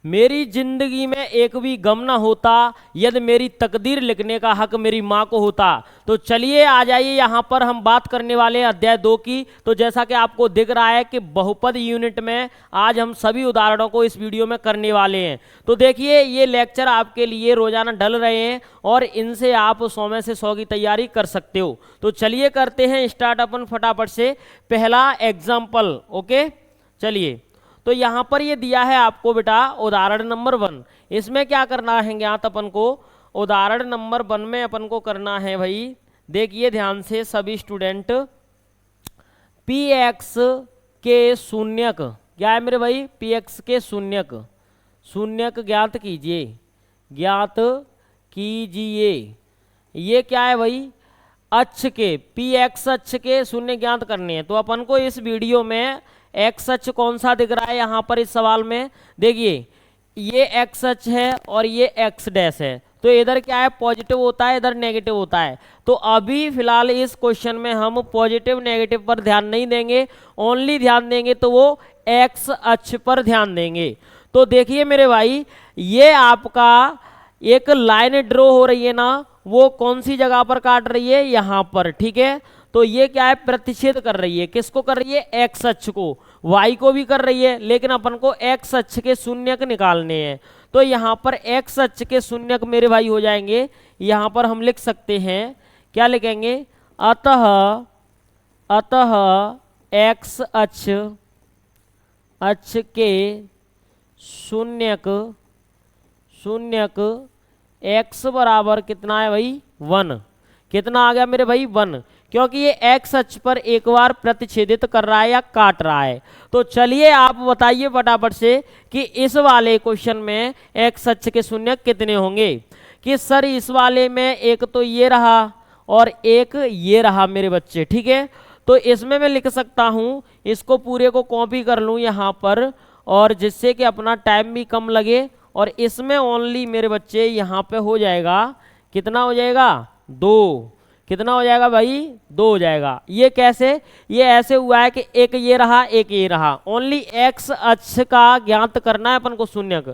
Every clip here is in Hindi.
मेरी जिंदगी में एक भी गम ना होता, यदि मेरी तकदीर लिखने का हक मेरी माँ को होता। तो चलिए आ जाइए, यहाँ पर हम बात करने वाले हैं अध्याय 2 की। तो जैसा कि आपको दिख रहा है कि बहुपद यूनिट में आज हम सभी उदाहरणों को इस वीडियो में करने वाले हैं। तो देखिए ये लेक्चर आपके लिए रोजाना डल रहे हैं और इनसे आप 100 में से 100 की तैयारी कर सकते हो। तो चलिए करते हैं स्टार्ट अपन फटाफट से पहला एग्जाम्पल। ओके चलिए, तो यहाँ पर ये दिया है आपको बेटा उदाहरण नंबर 1। इसमें क्या करना है ज्ञात अपन को, उदाहरण नंबर 1 में अपन को करना है भाई, देखिए ध्यान से सभी स्टूडेंट, पी एक्स के शून्यक, क्या है मेरे भाई, पी एक्स के शून्यक, शून्यक ज्ञात कीजिए, ज्ञात कीजिए। ये क्या है भाई, अक्ष के, पी एक्स अक्ष के शून्य ज्ञात करने हैं। तो अपन को इस वीडियो में एक्स अक्ष कौन सा दिख रहा है यहाँ पर इस सवाल में, देखिए ये एक्स अक्ष है और ये एक्स डैश है। तो इधर क्या है, पॉजिटिव होता है, इधर नेगेटिव होता है। तो अभी फिलहाल इस क्वेश्चन में हम पॉजिटिव नेगेटिव पर ध्यान नहीं देंगे, ओनली ध्यान देंगे तो वो एक्स अक्ष पर ध्यान देंगे। तो देखिए मेरे भाई, ये आपका एक लाइन ड्रॉ हो रही है ना, वो कौन सी जगह पर काट रही है, यहाँ पर, ठीक है। तो ये क्या है, प्रतिच्छेद कर रही है, किसको कर रही है, एक्स अक्ष को, वाई को भी कर रही है, लेकिन अपन को एक्स अक्ष के शून्यक निकालने हैं। तो यहाँ पर एक्स अक्ष के शून्यक मेरे भाई हो जाएंगे, यहाँ पर हम लिख सकते हैं, क्या लिखेंगे, अतः एक्स अक्ष के शून्यक एक्स बराबर कितना है भाई, 1। कितना आ गया मेरे भाई, 1, क्योंकि ये एक्स अक्ष पर एक बार प्रतिच्छेदित कर रहा है या काट रहा है। तो चलिए आप बताइए फटाफट से कि इस वाले क्वेश्चन में एक्स अक्ष के शून्यक कितने होंगे। कि सर इस वाले में एक तो ये रहा और एक ये रहा मेरे बच्चे, ठीक है। तो इसमें मैं लिख सकता हूँ, इसको पूरे को कॉपी कर लूँ यहाँ पर, और जिससे कि अपना टाइम भी कम लगे। और इसमें ओनली मेरे बच्चे यहाँ पे हो जाएगा, कितना हो जाएगा, 2। कितना हो जाएगा भाई, 2 हो जाएगा। ये कैसे, ये ऐसे हुआ है कि एक ये रहा एक ये रहा, ओनली एक्स अक्ष का ज्ञात करना है अपन को शून्यक।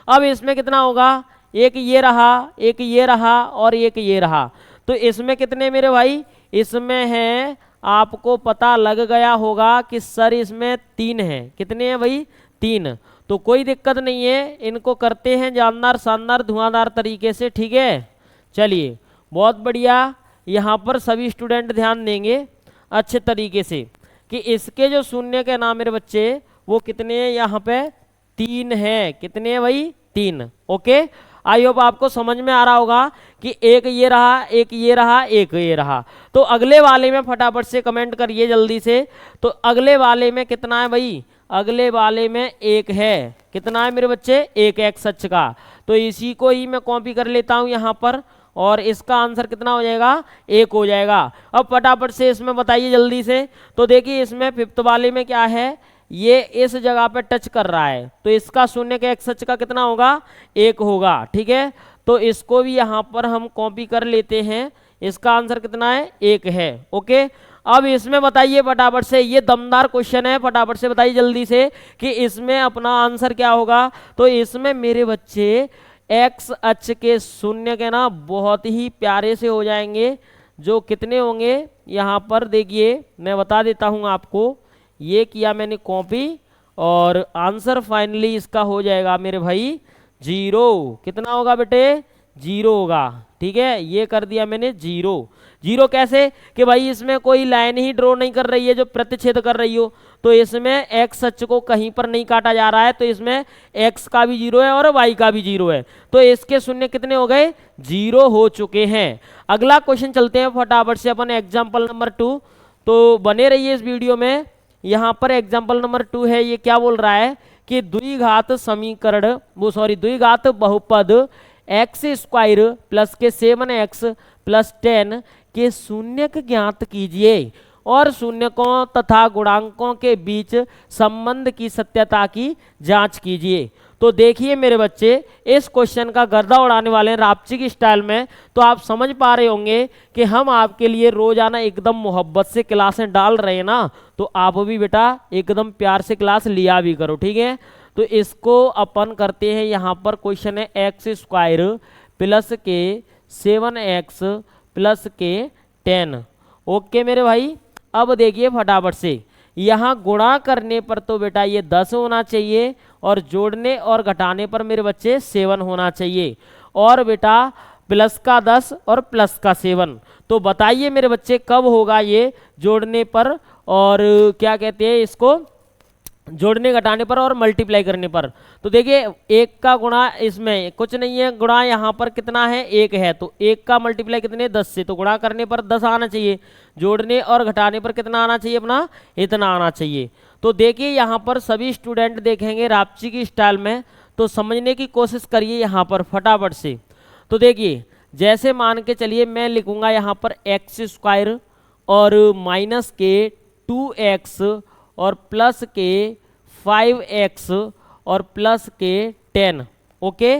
अब इसमें कितना होगा, एक ये रहा एक ये रहा और एक ये रहा। तो इसमें कितने मेरे भाई, इसमें है, आपको पता लग गया होगा कि सर इसमें 3 है। कितने हैं भाई, 3। तो कोई दिक्कत नहीं है, इनको करते हैं जानदार शानदार धुआंधार तरीके से, ठीक है। चलिए बहुत बढ़िया, यहाँ पर सभी स्टूडेंट ध्यान देंगे अच्छे तरीके से कि इसके जो शून्य के नाम मेरे बच्चे वो कितने हैं, यहाँ पे 3 हैं। कितने हैं भाई, 3। ओके, आई होप आपको समझ में आ रहा होगा कि एक ये रहा एक ये रहा एक ये रहा। तो अगले वाले में फटाफट से कमेंट करिए जल्दी से। तो अगले वाले में कितना है भाई, अगले वाले में 1 है। कितना है मेरे बच्चे, 1 एक्स अक्ष का। तो इसी को ही मैं कॉपी कर लेता हूँ यहाँ पर, और इसका आंसर कितना हो जाएगा, 1 हो जाएगा। अब फटाफट से इसमें बताइए जल्दी से। तो देखिए इसमें 5th वाले में क्या है, ये इस जगह पे टच कर रहा है, तो इसका शून्य के एक्स अक्ष का कितना होगा, 1 होगा, ठीक है। तो इसको भी यहाँ पर हम कॉपी कर लेते हैं, इसका आंसर कितना है, 1 है। ओके, अब इसमें बताइए फटाफट से, ये दमदार क्वेश्चन है, फटाफट से बताइए जल्दी से कि इसमें अपना आंसर क्या होगा। तो इसमें मेरे बच्चे एक्स अक्ष के शून्य के ना बहुत ही प्यारे से हो जाएंगे, जो कितने होंगे, यहाँ पर देखिए मैं बता देता हूँ आपको। ये किया मैंने कॉपी, और आंसर फाइनली इसका हो जाएगा मेरे भाई 0। कितना होगा बेटे, 0 होगा, ठीक है। ये कर दिया मैंने 0। 0 कैसे कि भाई इसमें कोई लाइन ही ड्रॉ नहीं कर रही है जो प्रतिच्छेद कर रही हो। तो इसमें एक्स अक्ष को कहीं पर नहीं काटा जा रहा है, तो इसमें एक्स का भी 0 है और वाई का भी 0 है। तो इसके शून्य कितने हो गए, 0 हो चुके हैं। अगला क्वेश्चन चलते हैं फटाफट से अपन एग्जाम्पल नंबर 2। तो बने रहिए इस वीडियो में। यहाँ पर एग्जाम्पल नंबर 2 है, ये क्या बोल रहा है कि द्विघात समीकरण, द्विघात बहुपद एक्स स्क्वायर प्लस के 7x प्लस 10 के शून्यक ज्ञात कीजिए और शून्यकों तथा गुणांकों के बीच संबंध की सत्यता की जांच कीजिए। तो देखिए मेरे बच्चे, इस क्वेश्चन का गर्दा उड़ाने वाले हैं रापची की स्टाइल में। तो आप समझ पा रहे होंगे कि हम आपके लिए रोजाना एकदम मोहब्बत से क्लासें डाल रहे हैं ना, तो आप भी बेटा एकदम प्यार से क्लास लिया भी करो, ठीक है। तो इसको अपन करते हैं, यहाँ पर क्वेश्चन है एक्स स्क्वायर प्लस के 7x प्लस के 10। ओके मेरे भाई, अब देखिए फटाफट से, यहाँ गुणा करने पर तो बेटा ये 10 होना चाहिए और जोड़ने और घटाने पर मेरे बच्चे 7 होना चाहिए, और बेटा प्लस का 10 और प्लस का 7। तो बताइए मेरे बच्चे कब होगा ये जोड़ने पर और क्या कहते हैं इसको, जोड़ने घटाने पर और मल्टीप्लाई करने पर। तो देखिए एक का गुणा इसमें कुछ नहीं है, गुणा यहाँ पर कितना है 1 है, तो 1 का मल्टीप्लाई कितने 10 से, तो गुणा करने पर 10 आना चाहिए, जोड़ने और घटाने पर कितना आना चाहिए अपना, इतना आना चाहिए। तो देखिए यहाँ पर सभी स्टूडेंट देखेंगे रापची की स्टाइल में, तो समझने की कोशिश करिए यहाँ पर फटाफट से। तो देखिए जैसे मान के चलिए मैं लिखूंगा यहाँ पर एक्स स्क्वायर और माइनस के 2x और प्लस के 5x और प्लस के 10। ओके,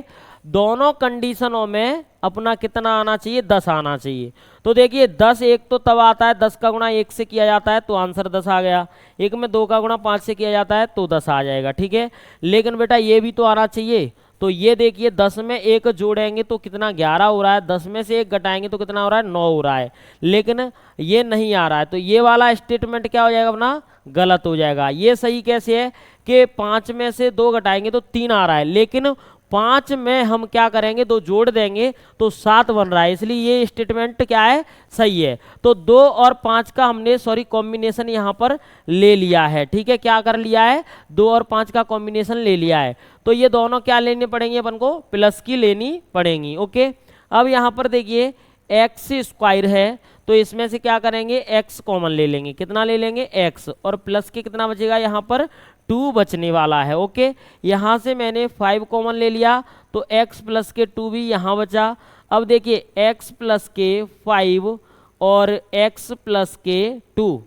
दोनों कंडीशनों में अपना कितना आना चाहिए, 10 आना चाहिए। तो देखिए 10 एक तो तब आता है 10 का गुणा 1 से किया जाता है तो आंसर 10 आ गया, एक में 2 का गुणा 5 से किया जाता है तो 10 आ जाएगा, ठीक है। लेकिन बेटा ये भी तो आना चाहिए, तो ये देखिए 10 में 1 जोड़ेंगे तो कितना 11 हो रहा है, 10 में से 1 घटाएंगे तो कितना हो रहा है 9 हो रहा है, लेकिन ये नहीं आ रहा है, तो ये वाला स्टेटमेंट क्या हो जाएगा अपना, गलत हो जाएगा। ये सही कैसे है कि 5 में से 2 घटाएंगे तो 3 आ रहा है, लेकिन 5 में हम क्या करेंगे 2 जोड़ देंगे तो 7 बन रहा है, इसलिए ये स्टेटमेंट क्या है, सही है। तो 2 और 5 का हमने कॉम्बिनेशन यहाँ पर ले लिया है, ठीक है, क्या कर लिया है 2 और 5 का कॉम्बिनेशन ले लिया है। तो ये दोनों क्या लेने पड़ेंगे अपन को, प्लस की लेनी पड़ेंगी। ओके, अब यहाँ पर देखिए एक्स स्क्वायर है तो इसमें से क्या करेंगे x कॉमन ले लेंगे, कितना ले लेंगे x, और प्लस के कितना बचेगा यहाँ पर 2 बचने वाला है। ओके, यहाँ से मैंने 5 कॉमन ले लिया तो x प्लस के 2 भी यहाँ बचा। अब देखिए x प्लस के 5 और x प्लस के 2,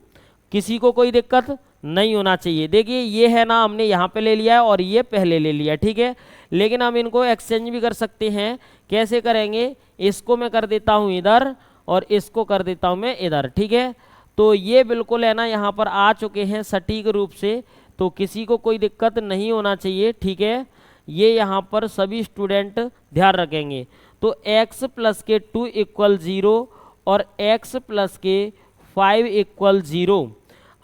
किसी को कोई दिक्कत नहीं होना चाहिए। देखिए ये है ना, हमने यहाँ पे ले लिया है और ये पहले ले लिया, ठीक है, लेकिन हम इनको एक्सचेंज भी कर सकते हैं। कैसे करेंगे, इसको मैं कर देता हूँ इधर और इसको कर देता हूँ मैं इधर, ठीक है। तो ये बिल्कुल है ना यहाँ पर आ चुके हैं सटीक रूप से, तो किसी को कोई दिक्कत नहीं होना चाहिए, ठीक है। ये यहाँ पर सभी स्टूडेंट ध्यान रखेंगे। तो x प्लस के 2 इक्वल 0 और x प्लस के 5 इक्वल 0।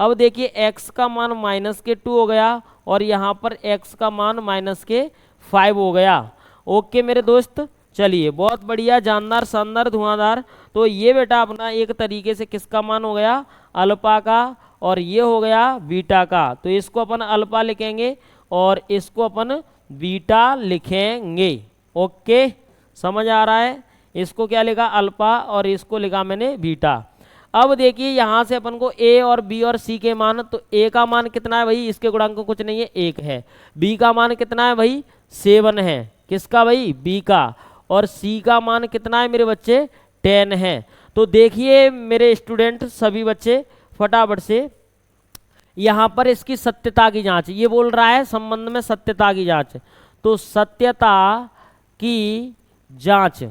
अब देखिए x का मान माइनस के 2 हो गया और यहाँ पर x का मान माइनस के 5 हो गया। ओके मेरे दोस्त, चलिए बहुत बढ़िया, जानदार, शानदार, धुआंधार। तो ये बेटा अपना एक तरीके से किसका मान हो गया, अल्फा का, और ये हो गया बीटा का। तो इसको अपन अल्फा लिखेंगे और इसको अपन बीटा लिखेंगे। ओके, समझ आ रहा है, इसको क्या लिखा अल्फा और इसको लिखा मैंने बीटा। अब देखिए यहाँ से अपन को a और b और c के मान, तो a का मान कितना है भाई, इसके गुणांक को कुछ नहीं है 1 है, b का मान कितना है भाई 7 है, किसका भाई b का, और c का मान कितना है मेरे बच्चे 10 है। तो देखिए मेरे स्टूडेंट सभी बच्चे फटाफट से यहाँ पर इसकी सत्यता की जांच, ये बोल रहा है संबंध में सत्यता की जांच, तो सत्यता की जांच।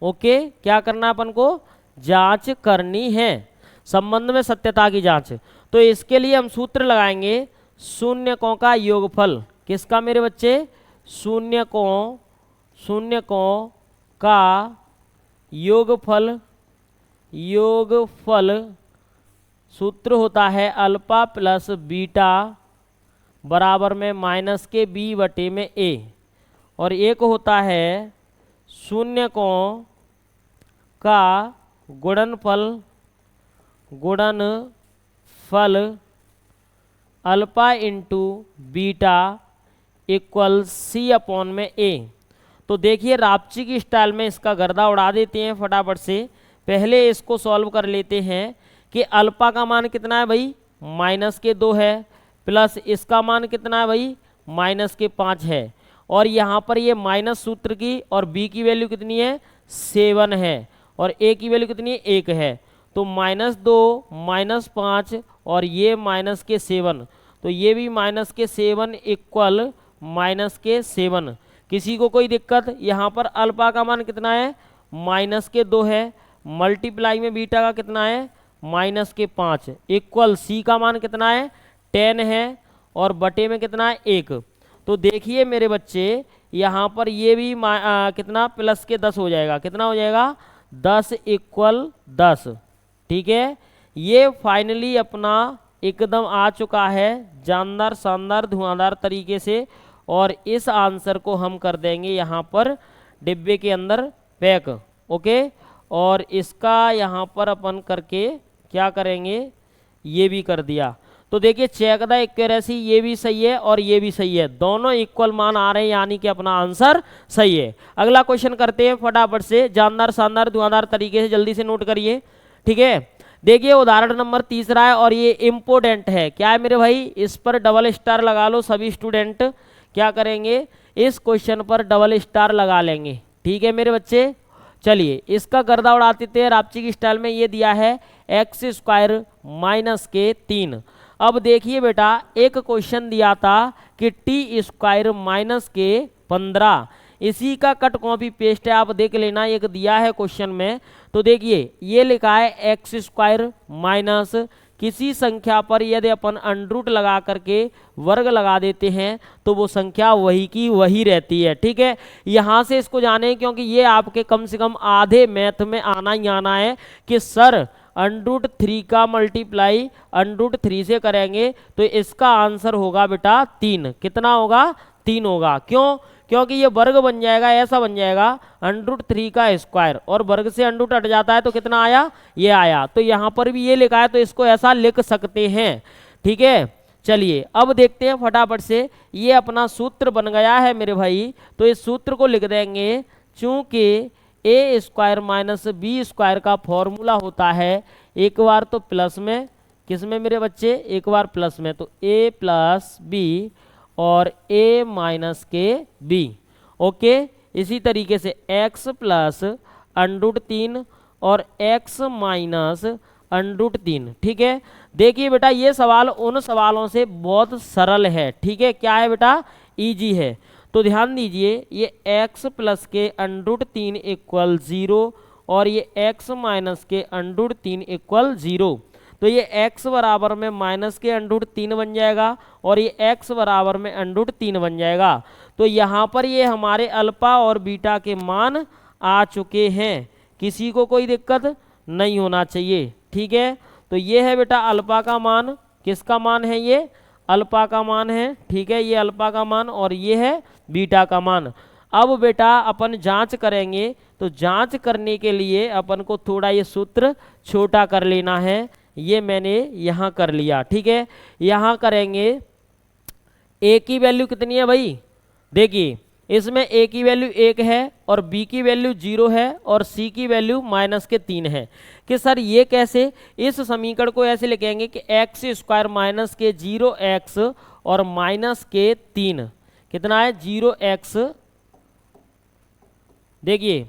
ओके, क्या करना है अपन को, जांच करनी है, संबंध में सत्यता की जांच। तो इसके लिए हम सूत्र लगाएंगे शून्यकों का योगफल, किसका मेरे बच्चे, शून्यकों का योगफल सूत्र होता है अल्फा प्लस बीटा बराबर में माइनस के b बटे में a, और एक होता है शून्यकों का गुणनफल alpha into beta equal c upon में a। तो देखिए रापची की स्टाइल में इसका गर्दा उड़ा देते हैं फटाफट से। पहले इसको सॉल्व कर लेते हैं कि अल्फा का मान कितना है भाई माइनस के 2 है, प्लस इसका मान कितना है भाई माइनस के 5 है, और यहाँ पर ये माइनस सूत्र की और b की वैल्यू कितनी है 7 है, और a की वैल्यू कितनी है 1 है। तो -2 -5 और ये माइनस के 7, तो ये भी माइनस के 7 इक्वल माइनस के 7। किसी को कोई दिक्कत, यहाँ पर अल्फा का मान कितना है माइनस के 2 है, मल्टीप्लाई में बीटा का कितना है माइनस के 5 इक्वल c का मान कितना है 10 है, और बटे में कितना है 1। तो देखिए मेरे बच्चे यहाँ पर ये भी कितना प्लस के 10 हो जाएगा, कितना हो जाएगा 10 इक्वल 10। ठीक है, ये फाइनली अपना एकदम आ चुका है जानदार शानदार धुआंधार तरीके से, और इस आंसर को हम कर देंगे यहाँ पर डिब्बे के अंदर पैक। ओके, और इसका यहाँ पर अपन करके क्या करेंगे, ये भी कर दिया। तो देखिए चेक द एक्यूरेसी, ये भी सही है और ये भी सही है, दोनों इक्वल मान आ रहे हैं, यानी कि अपना आंसर सही है। अगला क्वेश्चन करते हैं फटाफट से, जानदार शानदार धुआंधार तरीके से, जल्दी से नोट करिए। ठीक है, देखिए उदाहरण नंबर तीसरा है और ये इम्पोर्टेंट है। क्या है मेरे भाई, इस पर डबल स्टार लगा लो सभी स्टूडेंट, क्या करेंगे इस क्वेश्चन पर डबल स्टार लगा लेंगे। ठीक है मेरे बच्चे, चलिए इसका गर्दा उड़ाते थे रापची की स्टाइल में। ये दिया है एक्स स्क्वायर माइनस के 3। अब देखिए बेटा एक क्वेश्चन दिया था कि टी स्क्वायर माइनस के 15, इसी का कट कॉपी पेस्ट है, आप देख लेना, एक दिया है क्वेश्चन में। तो देखिए ये लिखा है एक्स स्क्वायर माइनस किसी संख्या पर यदि अपन अंडरूट लगा करके वर्ग लगा देते हैं तो वो संख्या वही की वही रहती है। ठीक है, यहाँ से इसको जाने, क्योंकि ये आपके कम से कम आधे मैथ में आना ही आना है कि सर √3 का मल्टीप्लाई √3 से करेंगे तो इसका आंसर होगा बेटा 3। कितना होगा, 3 होगा। क्यों, क्योंकि ये वर्ग बन जाएगा, ऐसा बन जाएगा √3 का स्क्वायर, और वर्ग से अंडरूट हट जाता है तो कितना आया, ये आया। तो यहाँ पर भी ये लिखा है तो इसको ऐसा लिख सकते हैं। ठीक है, चलिए अब देखते हैं फटाफट से, ये अपना सूत्र बन गया है मेरे भाई। तो इस सूत्र को लिख देंगे, चूंकि ए स्क्वायर माइनस बी स्क्वायर का फॉर्मूला होता है एक बार तो प्लस में, किस में मेरे बच्चे, एक बार प्लस में, तो ए प्लस बी और a माइनस के b। ओके, इसी तरीके से x प्लस √3 और x माइनस √3। ठीक है, देखिए बेटा ये सवाल उन सवालों से बहुत सरल है। ठीक है, क्या है बेटा, इजी है। तो ध्यान दीजिए, ये x प्लस के √3 इक्वल 0 और ये x माइनस के √3 इक्वल 0। तो ये x बराबर में माइनस के √3 बन जाएगा और ये x बराबर में √3 बन जाएगा। तो यहाँ पर ये हमारे अल्फा और बीटा के मान आ चुके हैं, किसी को कोई दिक्कत नहीं होना चाहिए। ठीक है, तो ये है बेटा अल्फा का मान, किसका मान है, ये अल्फा का मान है। ठीक है, ये अल्फा का मान और ये है बीटा का मान। अब बेटा अपन जांच करेंगे, तो जांच करने के लिए अपन को थोड़ा ये सूत्र छोटा कर लेना है, ये मैंने यहाँ कर लिया। ठीक है, यहाँ करेंगे, a की वैल्यू कितनी है भाई, देखिए इसमें a की वैल्यू 1 है और b की वैल्यू 0 है और c की वैल्यू माइनस के 3 है। कि सर ये कैसे, इस समीकरण को ऐसे लिखेंगे कि एक्स स्क्वायर माइनस के 0x और माइनस के 3, कितना है 0x, देखिए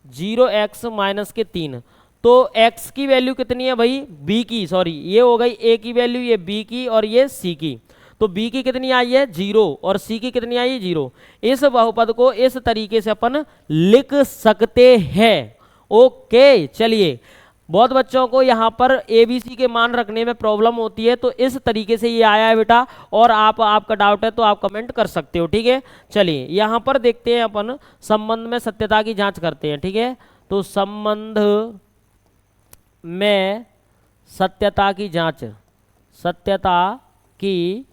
0x माइनस के 3। तो x की वैल्यू कितनी है भाई, b की, सॉरी ये हो गई a की वैल्यू, ये b की और ये c की। तो b की कितनी आई है 0 और c की कितनी आई है 0। इस बहुपद को इस तरीके से अपन लिख सकते हैं। ओके, चलिए बहुत बच्चों को यहाँ पर ABC के मान रखने में प्रॉब्लम होती है, तो इस तरीके से ये आया है बेटा, और आपका डाउट है तो आप कमेंट कर सकते हो। ठीक है, चलिए यहाँ पर देखते हैं अपन संबंध में सत्यता की जांच करते हैं। ठीक है, तो संबंध में सत्यता की जांच, सत्यता की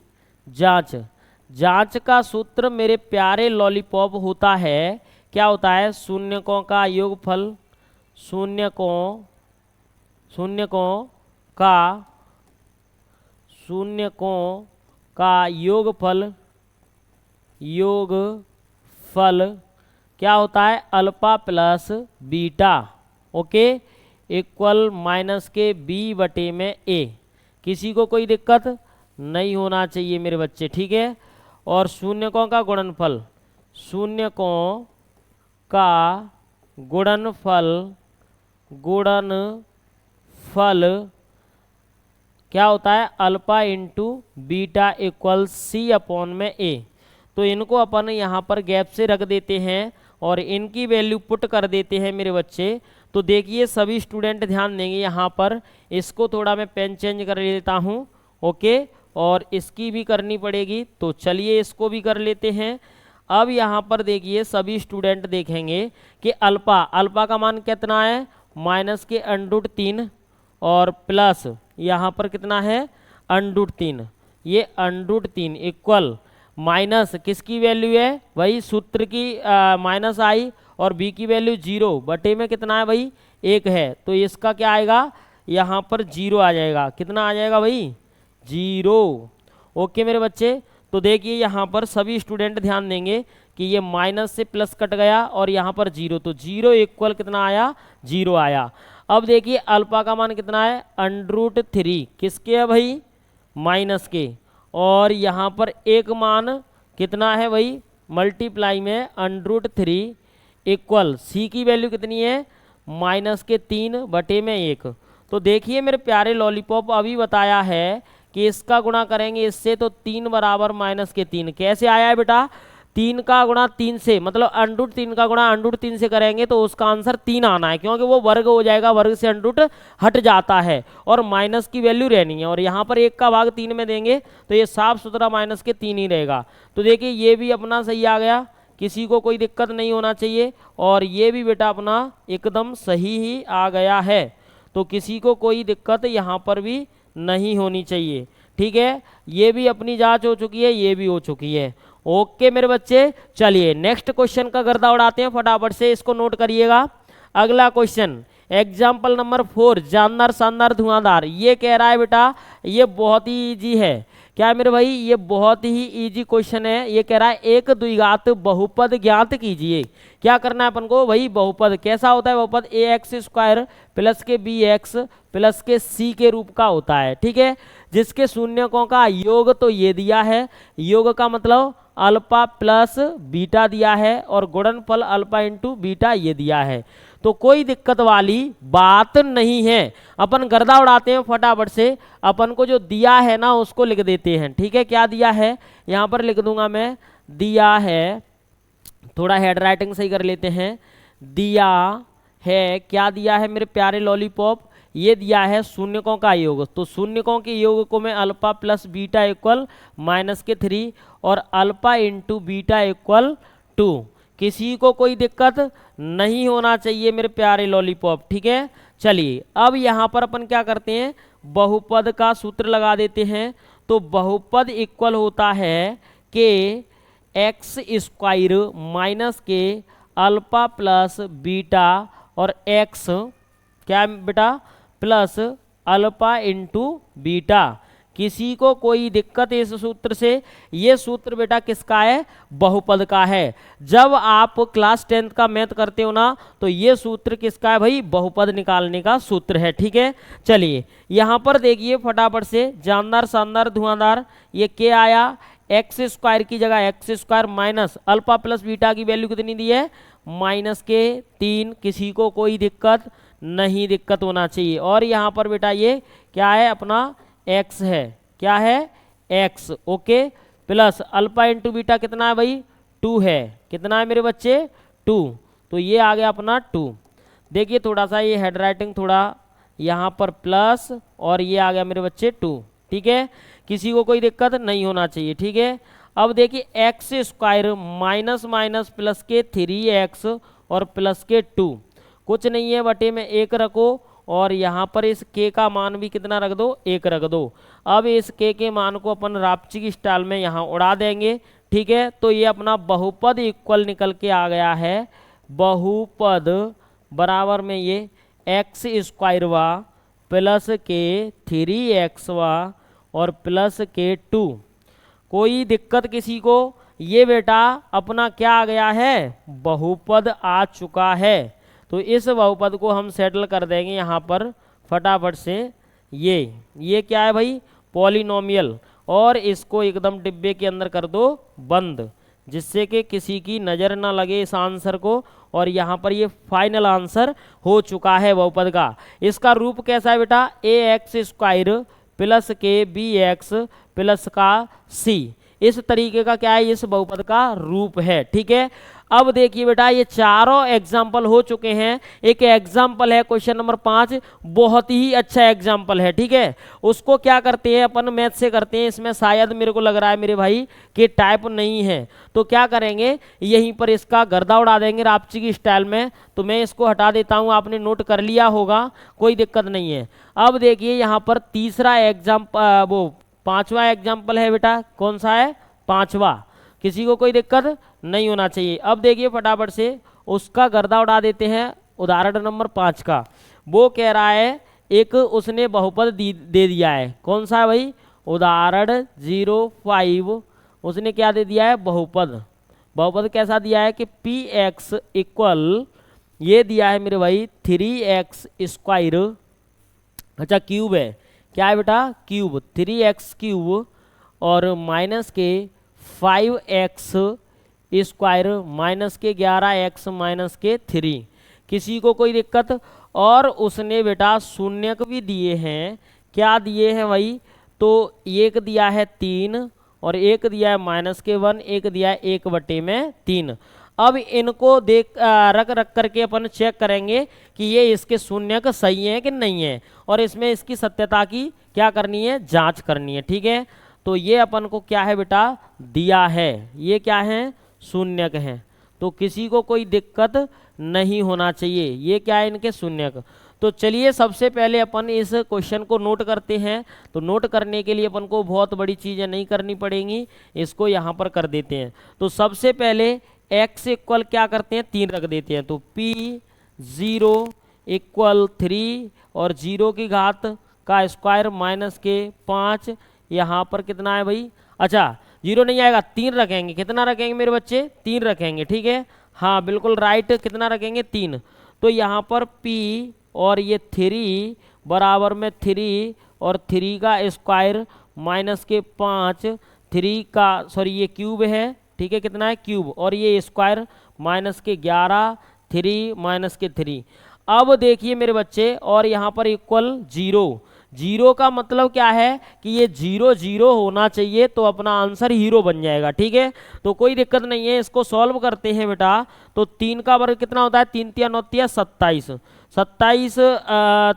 जांच, जांच का सूत्र मेरे प्यारे लॉलीपॉप होता है, क्या होता है, शून्यकों का योगफल, शून्यकों का योगफल क्या होता है, alpha plus beta. Okay, equal minus के b बटे में a। किसी को कोई दिक्कत नहीं होना चाहिए मेरे बच्चे। ठीक है, और शून्यकों का गुणनफल, शून्यकों का गुणनफल क्या होता है, alpha into beta equal c upon में a। तो इनको अपन यहाँ पर गैप से रख देते हैं और इनकी वैल्यू पुट कर देते हैं मेरे बच्चे। तो देखिए सभी स्टूडेंट ध्यान देंगे, यहाँ पर इसको थोड़ा मैं पेन चेंज कर लेता हूँ। ओके, और इसकी भी करनी पड़ेगी। तो चलिए इसको भी कर लेते हैं। अब यहाँ पर देखिए सभी स्टूडेंट देखेंगे कि अल्फा का मान कितना है, -√3 और प्लस यहाँ पर कितना है √3। ये √3 इक्वल माइनस किसकी वैल्यू है भाई, सूत्र की माइनस आई और बी की वैल्यू 0 बटे में कितना है भाई 1 है। तो इसका क्या आएगा, यहाँ पर 0 आ जाएगा। कितना आ जाएगा भाई 0। ओके मेरे बच्चे, तो देखिए यहाँ पर सभी स्टूडेंट ध्यान देंगे कि ये माइनस से प्लस कट गया और यहाँ पर 0, तो 0 इक्वल कितना आया 0 आया। अब देखिए अल्फा का मान कितना है √3 किसके है भाई माइनस के, और यहाँ पर एक मान कितना है भाई मल्टीप्लाई में √3 इक्वल सी की वैल्यू कितनी है -3 बटे में 1। तो देखिए मेरे प्यारे लॉलीपॉप, अभी बताया है कि इसका गुणा करेंगे इससे तो 3 बराबर -3। कैसे आया है बेटा, 3 का गुणा 3 से, मतलब √3 का गुणा √3 से करेंगे तो उसका आंसर 3 आना है, क्योंकि वो वर्ग हो जाएगा, वर्ग से √ हट जाता है और माइनस की वैल्यू रहनी है। और यहाँ पर 1 का भाग 3 में देंगे तो ये साफ सुथरा -3 ही रहेगा। तो देखिए ये भी अपना सही आ गया, किसी को कोई दिक्कत नहीं होना चाहिए। और ये भी बेटा अपना एकदम सही ही आ गया है, तो किसी को कोई दिक्कत यहाँ पर भी नहीं होनी चाहिए। ठीक है, ये भी अपनी जांच हो चुकी है, ये भी हो चुकी है। ओके मेरे बच्चे, चलिए नेक्स्ट क्वेश्चन का गर्दा उड़ाते हैं, फटाफट से इसको नोट करिएगा। अगला क्वेश्चन एग्जाम्पल नंबर 4, जानदार शानदार धुआंधार। ये कह रहा है बेटा, ये बहुत ही इजी है। क्या मेरे भाई, ये बहुत ही इजी क्वेश्चन है। ये कह रहा है एक द्विघात बहुपद ज्ञात कीजिए। क्या करना है अपन को भाई, बहुपद कैसा होता है, बहुपद ax² प्लस के bx प्लस के c के रूप का होता है। ठीक है, जिसके शून्यकों का योग तो ये दिया है, योग का मतलब अल्फा प्लस बीटा दिया है, और गुणनफल अल्फा इंटू बीटा ये दिया है। तो कोई दिक्कत वाली बात नहीं है। अपन गर्दा उड़ाते हैं फटाफट से, अपन को जो दिया है ना उसको लिख देते हैं। ठीक है, क्या दिया है यहाँ पर लिख दूंगा मैं, दिया है, थोड़ा हेड राइटिंग सही कर लेते हैं। दिया है, क्या दिया है मेरे प्यारे लॉलीपॉप, ये दिया है शून्यकों का योग। तो शून्यकों के योग को मैं अल्फा प्लस बीटा इक्वल -3 और अल्फा इंटू बीटा इक्वल 2। किसी को कोई दिक्कत नहीं होना चाहिए मेरे प्यारे लॉलीपॉप। ठीक है, चलिए अब यहाँ पर अपन क्या करते हैं, बहुपद का सूत्र लगा देते हैं। तो बहुपद इक्वल होता है कि x² माइनस के अल्फा प्लस बीटा और x क्या बेटा प्लस अल्फा इंटू बीटा। किसी को कोई दिक्कत इस सूत्र से, ये सूत्र बेटा किसका है, बहुपद का है। जब आप क्लास 10th का मैथ करते हो ना, तो ये सूत्र किसका है भाई, बहुपद निकालने का सूत्र है। ठीक है, चलिए यहाँ पर देखिए फटाफट से, जानदार शानदार धुआंधार। ये क्या आया, x² की जगह x² minus alpha plus beta की वैल्यू कितनी दी है -3। किसी को कोई दिक्कत नहीं, दिक्कत होना चाहिए। और यहाँ पर बेटा ये क्या है अपना x है, क्या है x। Okay, plus alpha into beta कितना है भाई 2 है। कितना है मेरे बच्चे 2, तो ये आ गया अपना 2। देखिए थोड़ा सा ये हेड राइटिंग थोड़ा यहाँ पर प्लस और ये आ गया मेरे बच्चे 2। ठीक है, किसी को कोई दिक्कत नहीं होना चाहिए। ठीक है, अब देखिए x² माइनस माइनस प्लस के 3x और प्लस के 2, कुछ नहीं है बटे में 1 रखो, और यहाँ पर इस k का मान भी कितना रख दो, 1 रख दो। अब इस k के मान को अपन रापची की स्टाइल में यहाँ उड़ा देंगे। ठीक है, तो ये अपना बहुपद इक्वल निकल के आ गया है, बहुपद बराबर में ये x² प्लस के 3x और प्लस के 2। कोई दिक्कत किसी को, ये बेटा अपना क्या आ गया है, बहुपद आ चुका है। तो इस बहुपद को हम सेटल कर देंगे यहाँ पर फटाफट से। ये क्या है भाई, पॉलिनोमियल, और इसको एकदम डिब्बे के अंदर कर दो बंद, जिससे कि किसी की नज़र ना लगे इस आंसर को। और यहाँ पर ये फाइनल आंसर हो चुका है बहुपद का। इसका रूप कैसा है बेटा, ax² प्लस के bx प्लस का c। इस तरीके का क्या है, इस बहुपद का रूप है। ठीक है, अब देखिए बेटा ये चारों एग्जाम्पल हो चुके हैं। एक एग्जाम्पल है क्वेश्चन नंबर 5, बहुत ही अच्छा एग्जाम्पल है। ठीक है, उसको क्या करते हैं अपन मैथ से करते हैं। इसमें शायद मेरे को लग रहा है मेरे भाई कि टाइप नहीं है, तो क्या करेंगे यहीं पर इसका गर्दा उड़ा देंगे रापची की स्टाइल में। तो मैं इसको हटा देता हूँ, आपने नोट कर लिया होगा, कोई दिक्कत नहीं है। अब देखिए यहाँ पर तीसरा एग्जाम्पल, वो 5वां एग्जाम्पल है बेटा, कौन सा है, 5वां। किसी को कोई दिक्कत नहीं होना चाहिए। अब देखिए फटाफट से उसका गर्दा उड़ा देते हैं। उदाहरण नंबर 5 का वो कह रहा है एक उसने बहुपद दे दिया है। कौन सा है भाई, उदाहरण 05 उसने क्या दे दिया है, बहुपद। बहुपद कैसा दिया है कि px इक्वल, ये दिया है मेरे भाई 3x स्क्वायर, अच्छा क्यूब है, क्या है बेटा, क्यूब, 3x क्यूब और माइनस के 5x स्क्वायर माइनस के 11x माइनस के 3। किसी को कोई दिक्कत। और उसने बेटा शून्यक भी दिए हैं। क्या दिए हैं भाई, तो एक दिया है 3 और एक दिया है माइनस के 1, एक दिया है 1/3। अब इनको रख करके अपन चेक करेंगे कि ये इसके शून्यक सही है कि नहीं है, और इसमें इसकी सत्यता की क्या करनी है, जांच करनी है। ठीक है, तो ये अपन को क्या है बेटा दिया है, ये क्या है, शून्यक है। तो किसी को कोई दिक्कत नहीं होना चाहिए, ये क्या है इनके शून्यक। तो चलिए सबसे पहले अपन इस क्वेश्चन को नोट करते हैं। तो नोट करने के लिए अपन को बहुत बड़ी चीज़ें नहीं करनी पड़ेंगी, इसको यहाँ पर कर देते हैं। तो सबसे पहले x इक्वल क्या करते हैं, 3 रख देते हैं। तो p0 इक्वल 3 और 0 की घात का स्क्वायर माइनस के 5। यहाँ पर कितना है भाई, अच्छा 0 नहीं आएगा, 3 रखेंगे। कितना रखेंगे मेरे बच्चे, 3 रखेंगे। ठीक है, हाँ बिल्कुल राइट, कितना रखेंगे, 3। तो यहाँ पर p और ये 3 बराबर में 3 और 3 का स्क्वायर माइनस के 5, 3 का सॉरी ये क्यूब है। ठीक है, कितना है, क्यूब, और ये स्क्वायर माइनस के 11, 3 माइनस के 3। अब देखिए मेरे बच्चे, और यहाँ पर इक्वल 0। 0 का मतलब क्या है कि ये 0 0 होना चाहिए, तो अपना आंसर हीरो बन जाएगा। ठीक है, तो कोई दिक्कत नहीं है, इसको सॉल्व करते हैं बेटा। तो 3 का वर्ग कितना होता है, 3 तिया 9 तिया 27, 27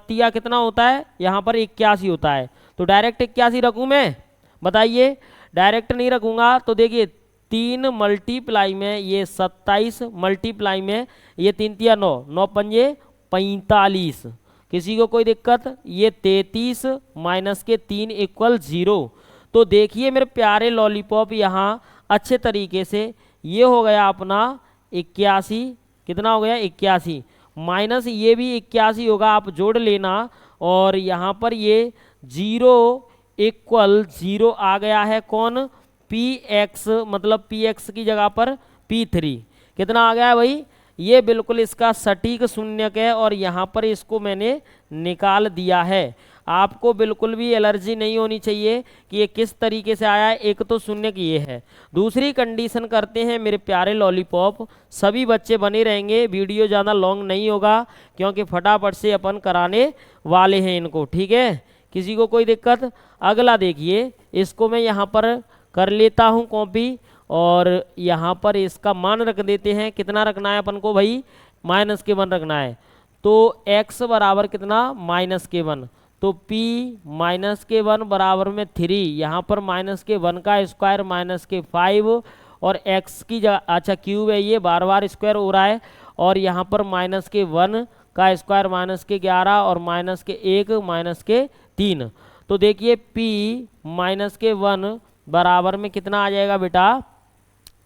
तिया कितना होता है, यहाँ पर 81 होता है। तो डायरेक्ट 81 रखूँ मैं, बताइए, डायरेक्ट नहीं रखूँगा। तो देखिए 3 मल्टीप्लाई में ये 27 मल्टीप्लाई में ये 3 तिया 9, 9 पंजे 45। किसी को कोई दिक्कत, ये 33 माइनस के 3 इक्वल 0। तो देखिए मेरे प्यारे लॉलीपॉप, यहाँ अच्छे तरीके से ये हो गया अपना 81, कितना हो गया 81, माइनस ये भी 81 होगा, आप जोड़ लेना। और यहाँ पर ये 0 इक्वल 0 आ गया है, कौन, px, मतलब px की जगह पर p3 कितना आ गया है भाई, ये बिल्कुल इसका सटीक शून्यक है। और यहाँ पर इसको मैंने निकाल दिया है। आपको बिल्कुल भी एलर्जी नहीं होनी चाहिए कि ये किस तरीके से आया है। एक तो शून्यक ये है, दूसरी कंडीशन करते हैं मेरे प्यारे लॉलीपॉप, सभी बच्चे बने रहेंगे, वीडियो ज़्यादा लॉन्ग नहीं होगा क्योंकि फटाफट से अपन कराने वाले हैं इनको। ठीक है, किसी को कोई दिक्कत। अगला देखिए, इसको मैं यहाँ पर कर लेता हूँ कॉपी, और यहाँ पर इसका मान रख देते हैं। कितना रखना है अपन को भाई, माइनस के 1 रखना है। तो x बराबर कितना, माइनस के 1। तो p माइनस के 1 बराबर में 3, यहाँ पर माइनस के 1 का स्क्वायर माइनस के 5 और x की जगह, अच्छा क्यूब है ये, बार बार स्क्वायर हो रहा है। और यहाँ पर माइनस के 1 का स्क्वायर माइनस के 11 और माइनस के 1 माइनस के 3। तो देखिए p माइनस के 1 बराबर में कितना आ जाएगा बेटा,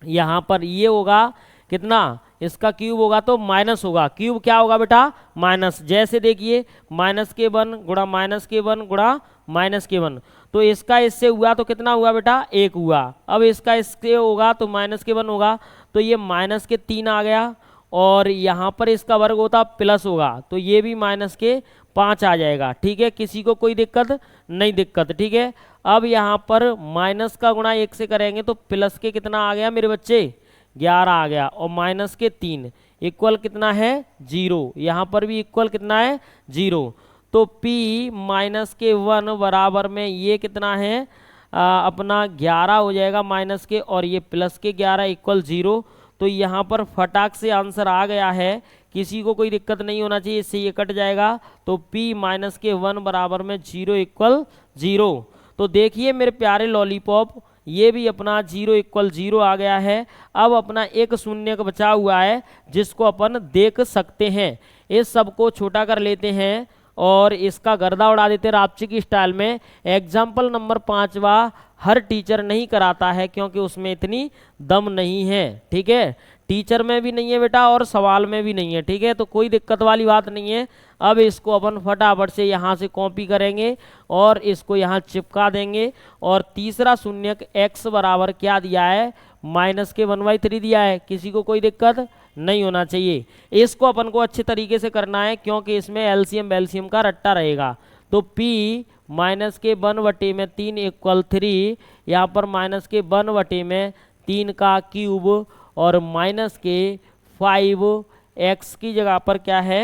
यहाँ पर ये होगा कितना, इसका क्यूब होगा तो माइनस होगा, क्यूब क्या होगा बेटा, माइनस। जैसे देखिए माइनस के 1 गुणा माइनस के 1 गुणा माइनस के 1, तो इसका इससे हुआ तो कितना हुआ बेटा, 1 हुआ। अब इसका इससे होगा तो माइनस के 1 होगा, तो ये माइनस के 3 आ गया। और यहाँ पर इसका वर्ग होता प्लस होगा, तो ये भी माइनस के 5 आ जाएगा। ठीक है, किसी को कोई दिक्कत नहीं, दिक्कत। ठीक है, अब यहाँ पर माइनस का गुणा 1 से करेंगे तो प्लस के कितना आ गया मेरे बच्चे, 11 आ गया। और माइनस के 3 इक्वल कितना है, 0। यहाँ पर भी इक्वल कितना है, 0। तो p माइनस के 1 बराबर में ये कितना है, अपना 11 हो जाएगा माइनस के, और ये प्लस के 11 इक्वल 0। तो यहाँ पर फटाक से आंसर आ गया है, किसी को कोई दिक्कत नहीं होना चाहिए, इससे ये कट जाएगा। तो p माइनस के 1 बराबर में 0 इक्वल 0। तो देखिए मेरे प्यारे लॉलीपॉप, ये भी अपना 0 इक्वल 0 आ गया है। अब अपना एक शून्य का बचा हुआ है जिसको अपन देख सकते हैं। इस सब को छोटा कर लेते हैं और इसका गर्दा उड़ा देते हैं रापची की स्टाइल में। एग्जाम्पल नंबर 5वां हर टीचर नहीं कराता है क्योंकि उसमें इतनी दम नहीं है, ठीक है। टीचर में भी नहीं है बेटा और सवाल में भी नहीं है, ठीक है। तो कोई दिक्कत वाली बात नहीं है। अब इसको अपन फटाफट से यहाँ से कॉपी करेंगे और इसको यहाँ चिपका देंगे। और तीसरा शून्यक x बराबर क्या दिया है, माइनस के 1/3 दिया है। किसी को कोई दिक्कत नहीं होना चाहिए। इसको अपन को अच्छे तरीके से करना है क्योंकि इसमें एलसीएम बेलसीएम का रट्टा रहेगा। तो p माइनस के 1/3 इक्वल 3, यहाँ पर माइनस के 1/3 का क्यूब और माइनस के 5x की जगह पर क्या है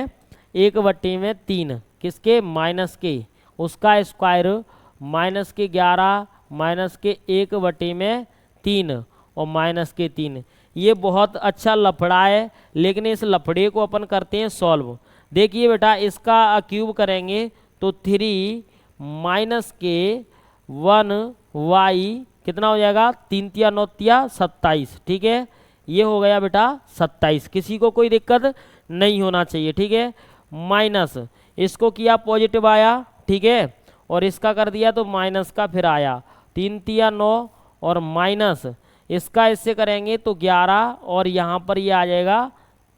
1/3, किसके माइनस के, उसका स्क्वायर माइनस के 11 माइनस के 1/3 और माइनस के 3। ये बहुत अच्छा लफड़ा है, लेकिन इस लफड़े को अपन करते हैं सॉल्व। देखिए बेटा, इसका क्यूब करेंगे तो 3 माइनस के 1y कितना हो जाएगा, 3 तिया 9 तिया 27, ठीक है। ये हो गया बेटा 27, किसी को कोई दिक्कत नहीं होना चाहिए, ठीक है। माइनस इसको किया पॉजिटिव आया, ठीक है, और इसका कर दिया तो माइनस का फिर आया 3 तिया 9 और माइनस इसका इससे करेंगे तो 11 और यहाँ पर ये आ जाएगा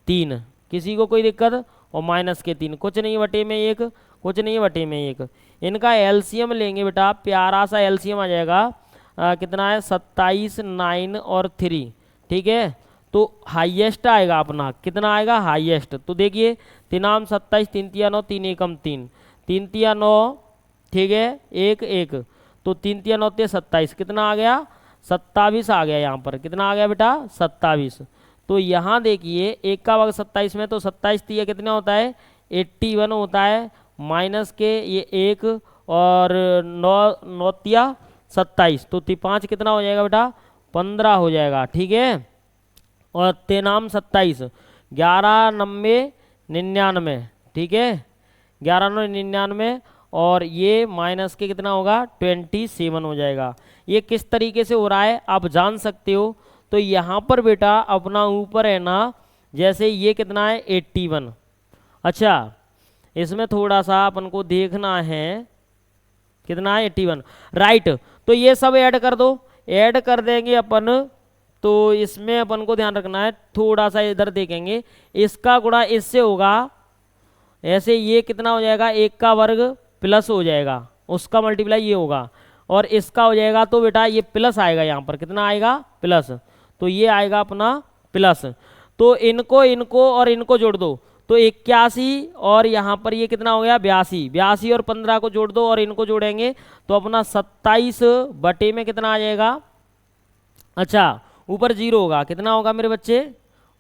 3, किसी को कोई दिक्कत, और माइनस के 3, कुछ नहीं बटे में 1, कुछ नहीं बटे में 1। इनका एलसीएम लेंगे बेटा, प्यारा सा एलसीएम आ जाएगा, कितना है 27, 9 और 3, ठीक है। तो हाईएस्ट आएगा अपना, कितना आएगा हाईएस्ट। तो देखिए 3 27, 3 तिया 9, 3 एकम 3, 3 तिया 9, ठीक है, 1 1, तो 3 तिया 9 तिया 27, कितना आ गया 27 आ गया। यहाँ पर कितना आ गया बेटा 27। तो यहाँ देखिए 1 का भाग 27 में, तो 27 तिया कितना होता है 81 होता है, माइनस के ये 1 और 9 तिया 27, तो 5 कितना हो जाएगा बेटा 15 हो जाएगा, ठीक है। और 3 27, 11 90 99, ठीक है, 11 9 99, और ये माइनस के कितना होगा 27 हो जाएगा। ये किस तरीके से हो रहा है आप जान सकते हो। तो यहाँ पर बेटा अपना ऊपर है ना, जैसे ये कितना है 81, अच्छा इसमें थोड़ा सा अपन को देखना है कितना है 81, राइट। तो ये सब ऐड कर दो, ऐड कर देंगे अपन। तो इसमें अपन को ध्यान रखना है, थोड़ा सा इधर देखेंगे, इसका गुणा इससे होगा, ऐसे ये कितना हो जाएगा 1 का वर्ग प्लस हो जाएगा, उसका मल्टीप्लाई ये होगा, और इसका हो जाएगा तो बेटा ये प्लस आएगा, यहाँ पर कितना आएगा प्लस, तो ये आएगा अपना प्लस। तो इनको इनको और इनको जोड़ दो तो 81, और यहाँ पर ये कितना हो गया 82, 82 और 15 को जोड़ दो और इनको जोड़ेंगे तो अपना 27 बटे में कितना आ जाएगा, अच्छा ऊपर 0 होगा, कितना होगा मेरे बच्चे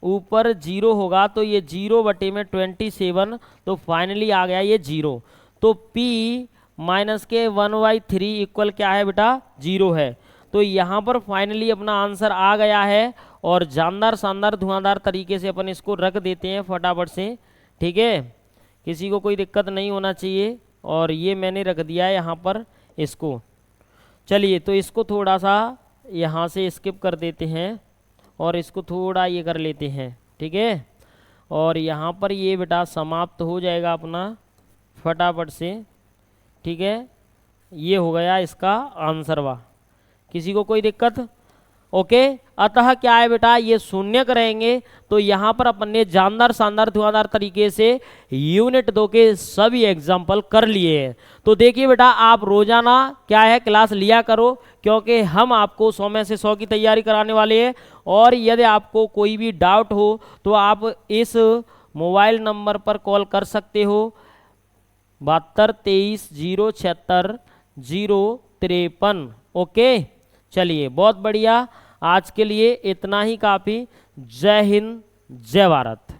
ऊपर 0 होगा, तो ये 0 बटे में 27, तो फाइनली आ गया ये 0। तो p माइनस के 1/3 इक्वल क्या है बेटा 0 है। तो यहाँ पर फाइनली अपना आंसर आ गया है, और जानदार शानदार धुआंधार तरीके से अपन इसको रख देते हैं फटाफट से, ठीक है, किसी को कोई दिक्कत नहीं होना चाहिए। और ये मैंने रख दिया है यहाँ पर इसको। चलिए तो इसको थोड़ा सा यहाँ से स्किप कर देते हैं और इसको थोड़ा ये कर लेते हैं, ठीक है। और यहाँ पर ये बेटा समाप्त हो जाएगा अपना फटाफट से, ठीक है। ये हो गया इसका आंसर वाह, किसी को कोई दिक्कत, ओके। अतः क्या है बेटा ये शून्यक रहेंगे। तो यहाँ पर अपन ने जानदार शानदार धुआंधार तरीके से यूनिट 2 के सभी एग्जाम्पल कर लिए हैं। तो देखिए बेटा आप रोजाना क्या है क्लास लिया करो, क्योंकि हम आपको 100 में से 100 की तैयारी कराने वाले हैं। और यदि आपको कोई भी डाउट हो तो आप इस मोबाइल नंबर पर कॉल कर सकते हो 72 23 076 053, ओके। चलिए बहुत बढ़िया, आज के लिए इतना ही काफ़ी। जय हिंद जय भारत।